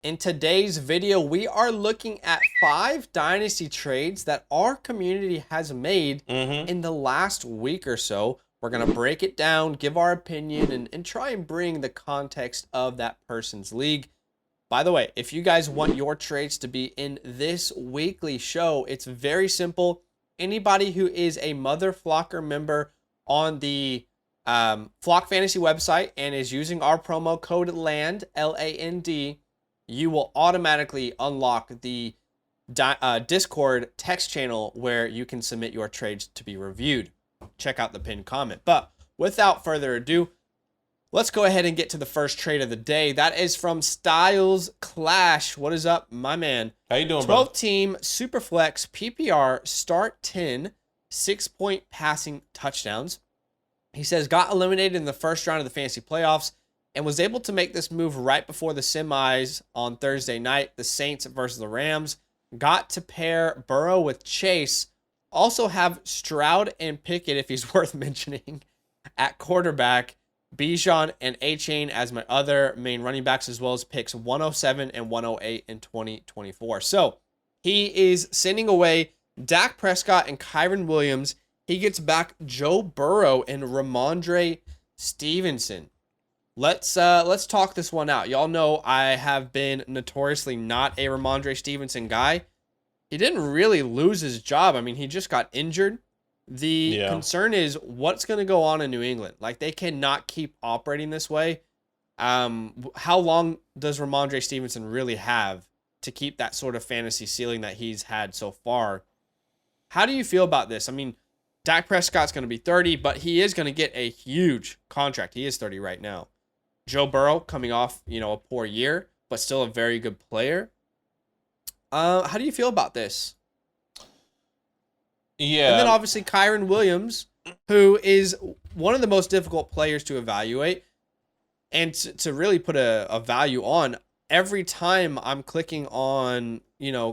In today's video, we are looking at 5 dynasty trades that our community has made in the last week or so. We're going to break it down, give our opinion, and try and bring the context of that person's league. By the way, if you guys want your trades to be in this weekly show, it's very simple. Anybody who is a Mother Flocker member on the Flock Fantasy website and is using our promo code LAND, L-A-N-D, you will automatically unlock the Discord text channel where you can submit your trades to be reviewed. Check out the pinned comment. But without further ado, let's go ahead and get to the first trade of the day. That is from Styles Clash. What is up, my man? How you doing, bro? 12-team Superflex PPR start 10, 6-point passing touchdowns. He says, got eliminated in the first round of the fantasy playoffs and was able to make this move right before the semis on Thursday night, the Saints versus the Rams. Got to pair Burrow with Chase. Also have Stroud and Pickett, if he's worth mentioning, at quarterback. Bijan and A-Chain as my other main running backs, as well as picks 107 and 108 in 2024. So he is sending away Dak Prescott and Kyren Williams. He gets back Joe Burrow and Ramondre Stevenson. Let's talk this one out. Y'all know I have been notoriously not a Ramondre Stevenson guy. He didn't really lose his job. I mean, he just got injured. The concern is what's going to go on in New England. Like, they cannot keep operating this way. How long does Ramondre Stevenson really have to keep that sort of fantasy ceiling that he's had so far? How do you feel about this? I mean, Dak Prescott's going to be 30, but he is going to get a huge contract. He is 30 right now. Joe Burrow coming off, a poor year, but still a very good player. How do you feel about this? Yeah. And then obviously Kyren Williams, who is one of the most difficult players to evaluate and to really put a value on. Every time I'm clicking on,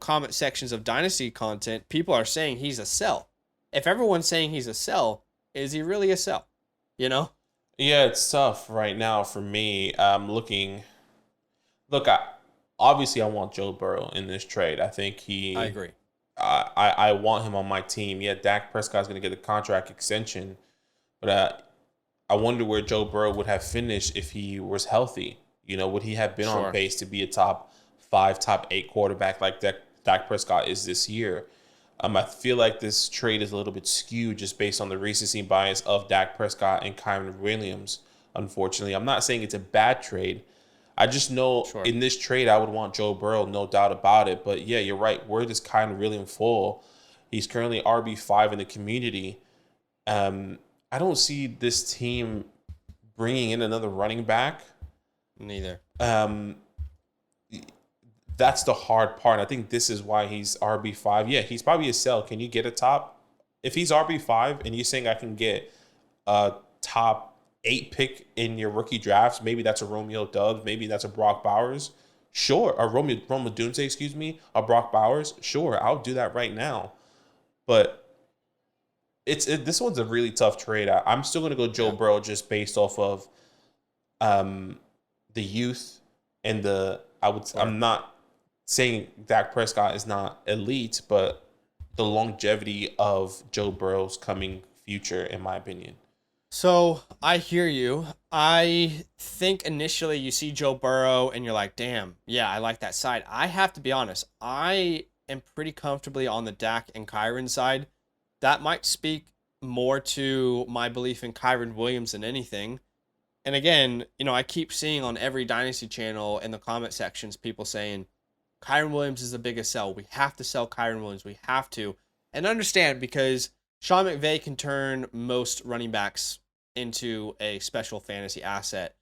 comment sections of Dynasty content, people are saying he's a sell. If everyone's saying he's a sell, is he really a sell? Yeah, it's tough right now for me. Look, obviously I want Joe Burrow in this trade. I think I agree. I want him on my team. Yeah, Dak Prescott's going to get a contract extension, but I wonder where Joe Burrow would have finished if he was healthy. Would he have been on pace to be a top 5, top 8 quarterback like Dak Prescott is this year? I feel like this trade is a little bit skewed just based on the recency bias of Dak Prescott and Kyren Williams, unfortunately. I'm not saying it's a bad trade. I just know in this trade, I would want Joe Burrow, no doubt about it. But yeah, you're right. Where does Kyren Williams fall? He's currently RB5 in the community. I don't see this team bringing in another running back. Neither. That's the hard part. I think this is why he's RB5. Yeah, he's probably a sell. Can you get a top? If he's RB5 and you're saying I can get a top 8 pick in your rookie drafts, maybe that's a Romeo Doubs, maybe that's a Brock Bowers. Sure. Or Rome Odunze, a Brock Bowers. Sure, I'll do that right now. But this one's a really tough trade. I'm still going to go Joe Burrow just based off of the youth and I'm not saying Dak Prescott is not elite, but the longevity of Joe Burrow's coming future, in my opinion. So I hear you. I think initially you see Joe Burrow and you're like, damn, yeah, I like that side. I have to be honest. I am pretty comfortably on the Dak and Kyren side. That might speak more to my belief in Kyren Williams than anything. And again, I keep seeing on every Dynasty channel in the comment sections, people saying, Kyren Williams is the biggest sell. We have to sell Kyren Williams. We have to. And understand, because Sean McVay can turn most running backs into a special fantasy asset.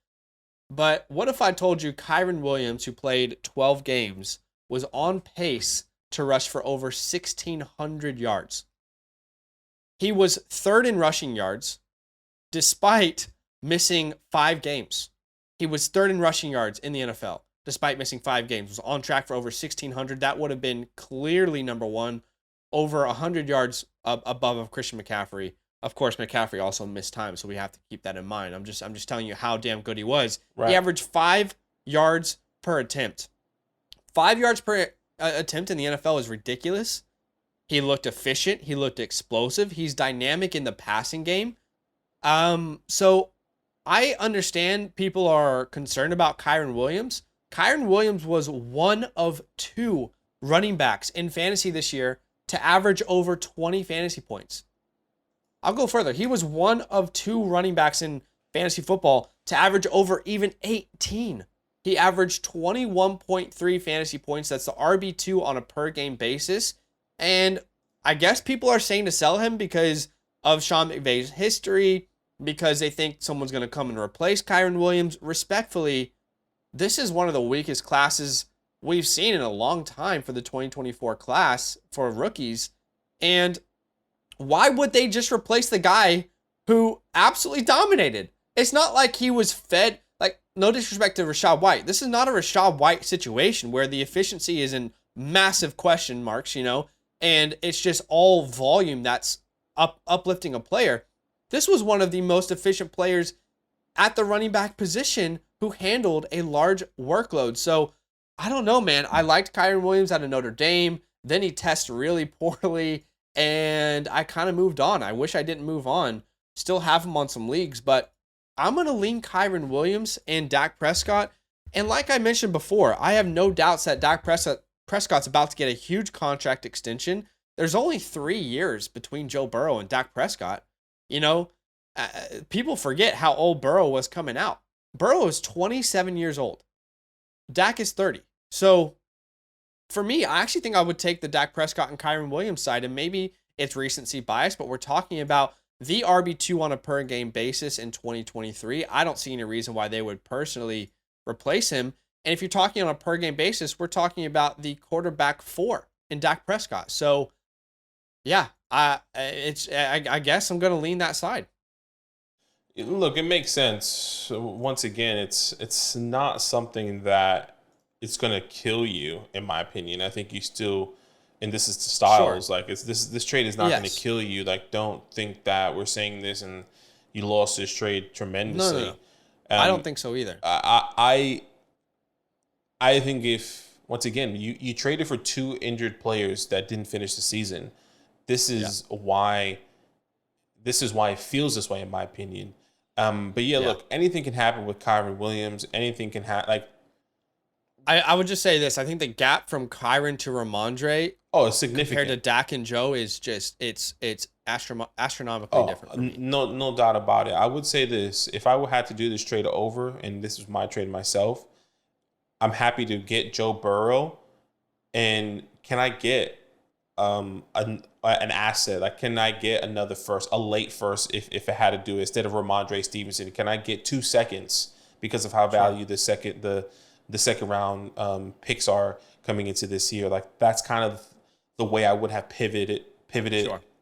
But what if I told you Kyren Williams, who played 12 games, was on pace to rush for over 1,600 yards? He was 3rd in rushing yards, despite missing 5 games. He was 3rd in rushing yards in the NFL, despite missing 5 games. Was on track for over 1,600. That would have been clearly number 1, over 100 yards above of Christian McCaffrey. Of course, McCaffrey also missed time, so we have to keep that in mind. I'm just telling you how damn good he was. Right. He averaged 5 yards per attempt. 5 yards per attempt in the NFL is ridiculous. He looked efficient. He looked explosive. He's dynamic in the passing game. So I understand people are concerned about Kyren Williams. Kyren Williams was one of 2 running backs in fantasy this year to average over 20 fantasy points. I'll go further. He was one of 2 running backs in fantasy football to average over even 18. He averaged 21.3 fantasy points. That's the RB2 on a per game basis. And I guess people are saying to sell him because of Sean McVay's history, because they think someone's going to come and replace Kyren Williams. Respectfully, this is one of the weakest classes we've seen in a long time for the 2024 class for rookies. And why would they just replace the guy who absolutely dominated? It's not like he was fed, like, no disrespect to Rachaad White. This is not a Rachaad White situation where the efficiency is in massive question marks, and it's just all volume that's uplifting a player. This was one of the most efficient players at the running back position who handled a large workload. So I don't know, man. I liked Kyren Williams out of Notre Dame. Then he tested really poorly, and I kind of moved on. I wish I didn't move on. Still have him on some leagues, but I'm going to lean Kyren Williams and Dak Prescott. And like I mentioned before, I have no doubts that Dak Prescott's about to get a huge contract extension. There's only 3 years between Joe Burrow and Dak Prescott. People forget how old Burrow was coming out. Burrow is 27 years old. Dak is 30. So for me, I actually think I would take the Dak Prescott and Kyren Williams side, and maybe it's recency bias, but we're talking about the RB2 on a per game basis in 2023. I don't see any reason why they would personally replace him. And if you're talking on a per game basis, we're talking about the quarterback 4 in Dak Prescott. So yeah, I guess I'm going to lean that side. Look, it makes sense. Once again, it's not something that it's going to kill you, in my opinion. I think you still, and this is the styles, Sure. like this trade is not going to kill you. Like, don't think that we're saying this and you lost this trade tremendously. No. I don't think so either. I think if, once again, you traded for 2 injured players that didn't finish the season. This is why it feels this way, in my opinion. But look, anything can happen with Kyren Williams. Anything can happen. Like, I would just say this. I think the gap from Kyren to Ramondre, it's significant compared to Dak and Joe, is just it's astronomically different for me. No doubt about it. I would say this: if I had to do this trade over, and this was my trade myself, I'm happy to get Joe Burrow, and can I get an asset? Like, can I get another first, a late first, if I had to do it instead of Ramondre Stevenson? Can I get 2 seconds because of how valued the second round picks are coming into this year? Like, that's kind of the way I would have pivoted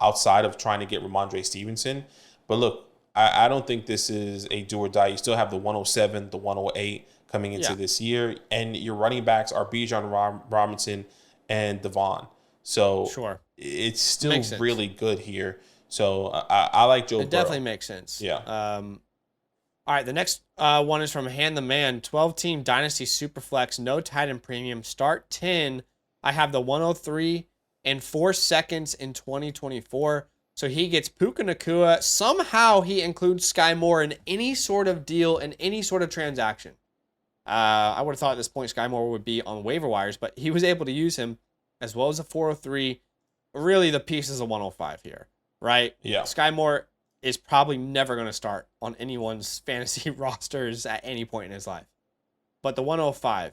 outside of trying to get Ramondre Stevenson. But look, I don't think this is a do or die. You still have the 107, the 108 coming into this year, and your running backs are Bijan Robinson and Devon. So it's still really good here. So I like Joe Burrow. It definitely makes sense. Yeah. All right, the next one is from Hand the Man, 12-team Dynasty Superflex, no tight end premium. Start 10. I have the 103 and 4 seconds in 2024. So he gets Puka Nacua. Somehow he includes Sky Moore in any sort of deal, in any sort of transaction. I would have thought at this point Sky Moore would be on waiver wires, but he was able to use him as well as a 403. Really, the piece is a 105 here, right? Yeah. Sky Moore is probably never going to start on anyone's fantasy rosters at any point in his life. But the 105,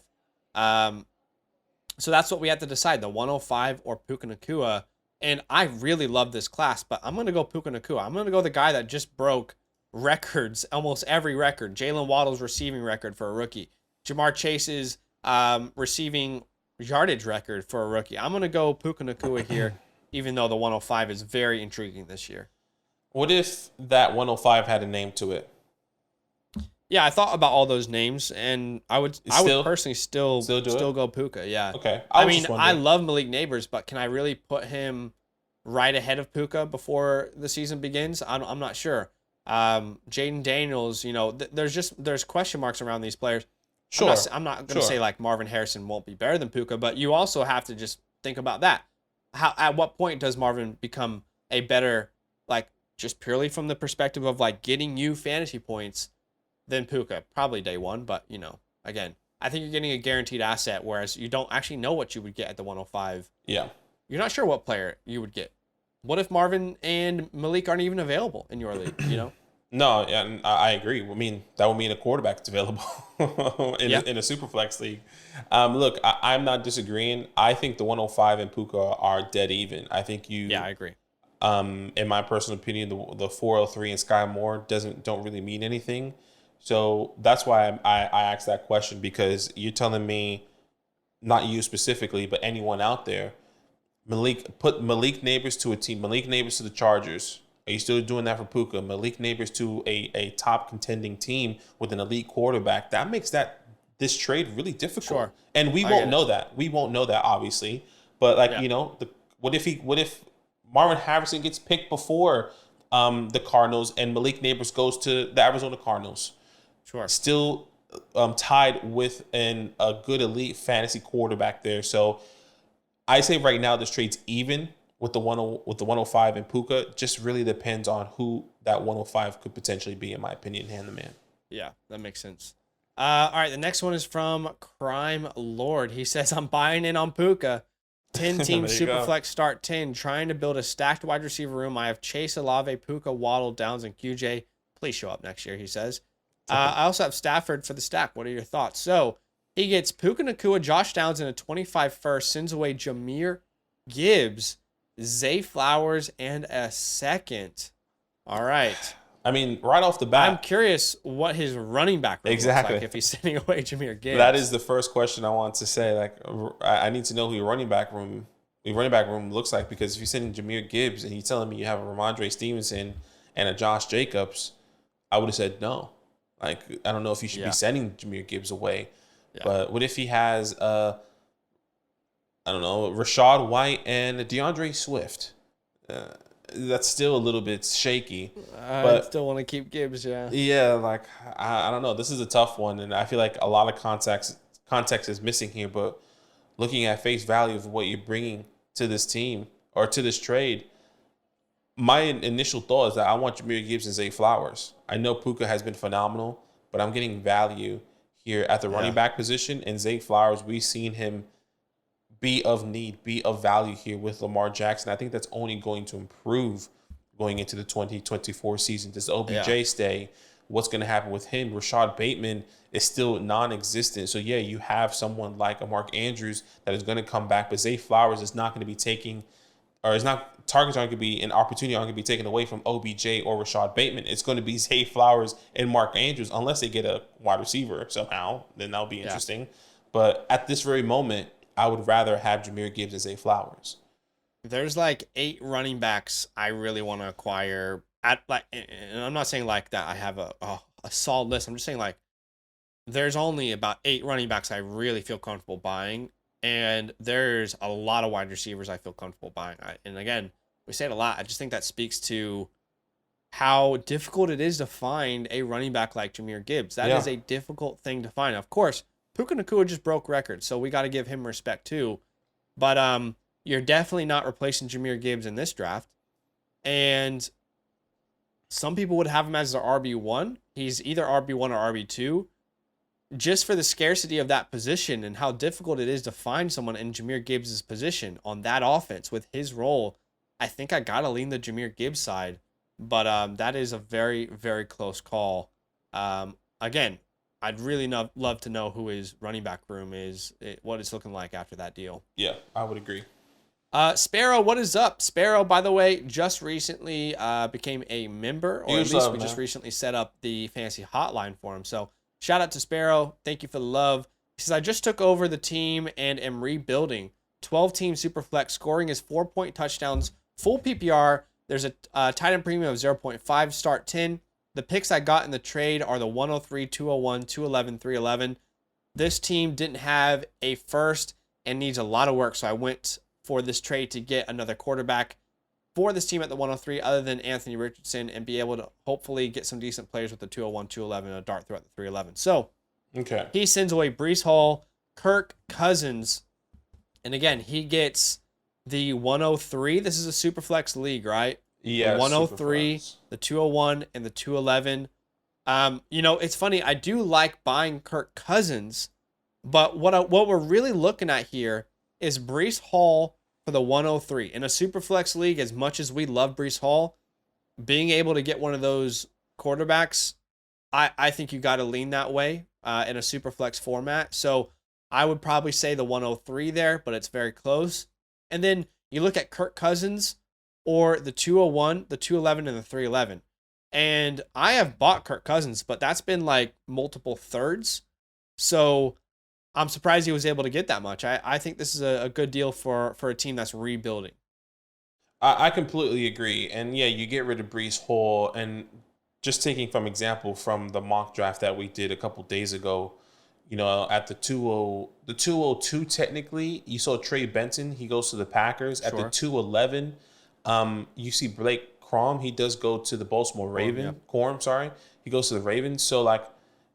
so that's what we have to decide, the 105 or Puka Nacua. And I really love this class, but I'm going to go Puka Nacua. I'm going to go the guy that just broke records, almost every record. Jalen Waddle's receiving record for a rookie. Jamar Chase's receiving yardage record for a rookie. I'm going to go Puka Nacua here, even though the 105 is very intriguing this year. What if that 105 had a name to it? Yeah, I thought about all those names, and I would personally still go Puka. Yeah. Okay. I love Malik Neighbors, but can I really put him right ahead of Puka before the season begins? I'm not sure. Jaden Daniels, there's question marks around these players. Sure. I'm not going to say like Marvin Harrison won't be better than Puka, but you also have to just think about that. At what point does Marvin become a better, like just purely from the perspective of like getting you fantasy points than Puka? Probably day one, but again, I think you're getting a guaranteed asset, whereas you don't actually know what you would get at the 105. Yeah. You're not sure what player you would get. What if Marvin and Malik aren't even available in your league, No, and I agree. I mean, that would mean a quarterback is available in a super flex league. Look, I'm not disagreeing. I think the 105 and Puka are dead even. I think you. Yeah, I agree. In my personal opinion, the 403 and Sky Moore don't really mean anything. So that's why I asked that question, because you're telling me, not you specifically, but anyone out there, put Malik Neighbors to a team, Malik Neighbors to the Chargers. Are you still doing that for Puka? Malik Neighbors to a top contending team with an elite quarterback. That makes this trade really difficult. Sure. And we won't know that. We won't know that, obviously. But what if Marvin Harrison gets picked before the Cardinals and Malik Neighbors goes to the Arizona Cardinals? Sure. Still tied with a good elite fantasy quarterback there. So I say right now this trade's even with the 105 and Puka. Just really depends on who that 105 could potentially be, in my opinion, hand the man. Yeah, that makes sense. All right, the next one is from Crime Lord. He says, I'm buying in on Puka. 10-team Superflex start 10, trying to build a stacked wide receiver room. I have Chase, Olave, Puka, Waddle, Downs, and QJ. Please show up next year, he says. I also have Stafford for the stack. What are your thoughts? So he gets Puka Nacua, Josh Downs in a 25 first, sends away Jahmyr Gibbs, Zay Flowers, and a second. All right. I mean, right off the bat, I'm curious what his running back room looks like if he's sending away Jahmyr Gibbs. That is the first question I want to say. Like, I need to know who your running back room looks like, because if you're sending Jahmyr Gibbs and you're telling me you have a Ramondre Stevenson and a Josh Jacobs, I would have said no. Like, I don't know if you should be sending Jahmyr Gibbs away. Yeah. But what if he has, I don't know, Rachaad White and DeAndre Swift? That's still a little bit shaky. I still want to keep Gibbs, yeah. Yeah, like, I don't know. This is a tough one, and I feel like a lot of context is missing here. But looking at face value of what you're bringing to this team or to this trade, my initial thought is that I want Jahmyr Gibbs and Zay Flowers. I know Puka has been phenomenal, but I'm getting value here at the running back position. And Zay Flowers, we've seen him be of need, be of value here with Lamar Jackson. I think that's only going to improve going into the 2024 season. Does OBJ stay? What's going to happen with him? Rashad Bateman is still non-existent. So, yeah, you have someone like a Mark Andrews that is going to come back, but Zay Flowers is not going to be taking, or is not, targets aren't going to be, an opportunity aren't going to be taken away from OBJ or Rashad Bateman. It's going to be Zay Flowers and Mark Andrews, unless they get a wide receiver somehow. Then that'll be interesting. But at this very moment, I would rather have Jahmyr Gibbs and Zay Flowers. There's like 8 running backs I really want to acquire. And I'm not saying like that I have a solid list. I'm just saying like there's only about 8 running backs I really feel comfortable buying. And there's a lot of wide receivers I feel comfortable buying. And again, we say it a lot. I just think that speaks to how difficult it is to find a running back like Jahmyr Gibbs. That is a difficult thing to find. Of course, Puka Nacua just broke records, so we got to give him respect too. But you're definitely not replacing Jahmyr Gibbs in this draft. And some people would have him as their RB1. He's either RB1 or RB2. Just for the scarcity of that position and how difficult it is to find someone in Jahmyr Gibbs' position on that offense with his role, I think I got to lean the Jahmyr Gibbs side. But that is a very, very close call. Again, I'd really love to know who his running back room is, what it's looking like after that deal. Yeah, I would agree. Sparrow, what is up? Sparrow, by the way, just recently became a member, or at least we just recently set up the fantasy hotline for him. So shout out to Sparrow. Thank you for the love. He says, I just took over the team and am rebuilding. 12-team Superflex. Scoring is 4-point touchdowns. Full PPR. There's a tight end premium of 0.5. Start 10. The picks I got in the trade are the 103, 201, 211, 311. This team didn't have a first and needs a lot of work, so I went for this trade to get another quarterback for this team at the 103 other than Anthony Richardson and be able to hopefully get some decent players with the 201, 211, and a dart throughout the 311. So Okay. He sends away Breece Hall, Kirk Cousins, and again, he gets the 103. This is a super flex league, right? Yeah. The 103, the 201, and the 211. It's funny. I do like buying Kirk Cousins, but what we're really looking at here is Breece Hall for the 103. In a super flex league, as much as we love Breece Hall, being able to get one of those quarterbacks, I think you got to lean that way in a super flex format. So I would probably say the 103 there, but it's very close. And then you look at Kirk Cousins or the 201, the 211, and the 311. And I have bought Kirk Cousins, but that's been like multiple thirds. So I'm surprised he was able to get that much. I think this is a good deal for a team that's rebuilding. I completely agree. And yeah, you get rid of Breece Hall, and just taking from example from the mock draft that we did a couple days ago, at the 202 technically, you saw Trey Benson, he goes to the Packers. At the 211, you see Blake Corum, he does go to the Baltimore Ravens. Corum, sorry. He goes to the Ravens. So like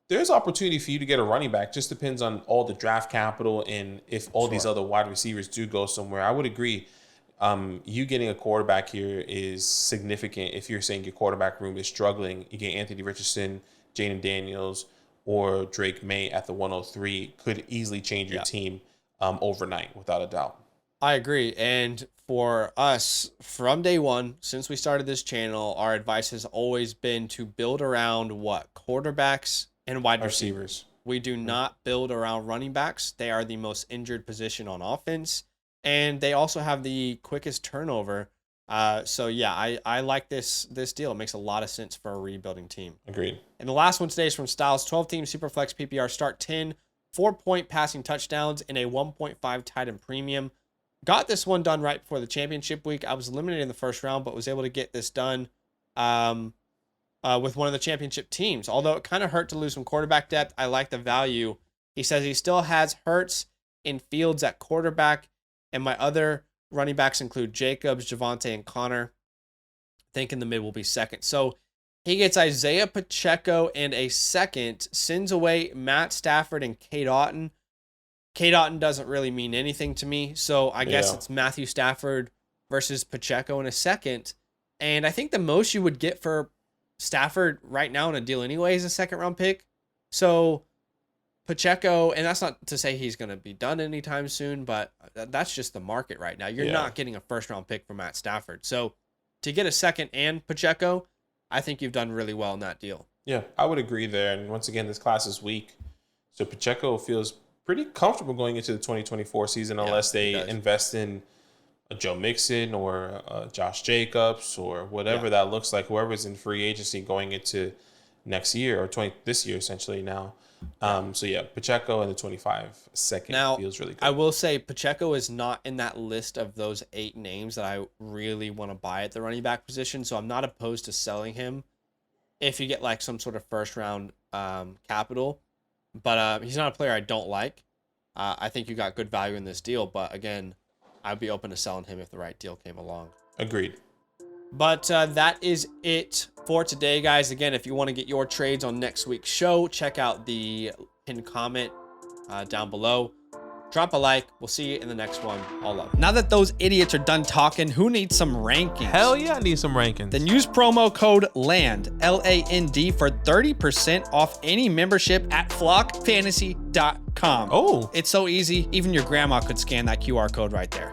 there's opportunity for you to get a running back. Just depends on all the draft capital and if all these other wide receivers do go somewhere. I would agree. You getting a quarterback here is significant. If you're saying your quarterback room is struggling, you get Anthony Richardson, Jaden Daniels, or Drake May at the 103 could easily change your team overnight, without a doubt. I agree. And for us, from day one, since we started this channel, our advice has always been to build around quarterbacks and wide receivers. We do not build around running backs. They are the most injured position on offense. And they also have the quickest turnover. So yeah, I like this deal. It makes a lot of sense for a rebuilding team. Agreed. And the last one today is from Styles. 12-team Superflex PPR start 10, 4-point passing touchdowns in a 1.5 tight end premium. Got this one done right before the championship week. I was eliminated in the first round, but was able to get this done with one of the championship teams. Although it kind of hurt to lose some quarterback depth, I like the value. He says he still has Hurts in Fields at quarterback, and my other running backs include Jacobs, Javonte, and Connor. I think in the mid will be second. So he gets Isaiah Pacheco and a second, sends away Matt Stafford and Cade Otton. Cade Otton doesn't really mean anything to me, so I guess it's Matthew Stafford versus Pacheco in a second. And I think the most you would get for Stafford right now in a deal anyway is a second-round pick. So Pacheco, and that's not to say he's going to be done anytime soon, but that's just the market right now. You're not getting a first-round pick for Matt Stafford. So to get a second and Pacheco, I think you've done really well in that deal. Yeah, I would agree there. And once again, this class is weak. So Pacheco feels pretty comfortable going into the 2024 season unless they invest in a Joe Mixon or Josh Jacobs or whatever that looks like, whoever's in free agency going into next year or this year essentially now. So yeah, Pacheco in the 25 second feels really good. I will say Pacheco is not in that list of those 8 names that I really want to buy at the running back position. So I'm not opposed to selling him if you get like some sort of first round capital. But he's not a player I don't like. I think you got good value in this deal. But again, I'd be open to selling him if the right deal came along. Agreed. But that is it for today, guys. Again, if you want to get your trades on next week's show, check out the pinned comment down below. Drop a like. We'll see you in the next one. All love. Now that those idiots are done talking, who needs some rankings? Hell yeah, I need some rankings. Then use promo code LAND, L-A-N-D, for 30% off any membership at flockfantasy.com. Oh. It's so easy. Even your grandma could scan that QR code right there.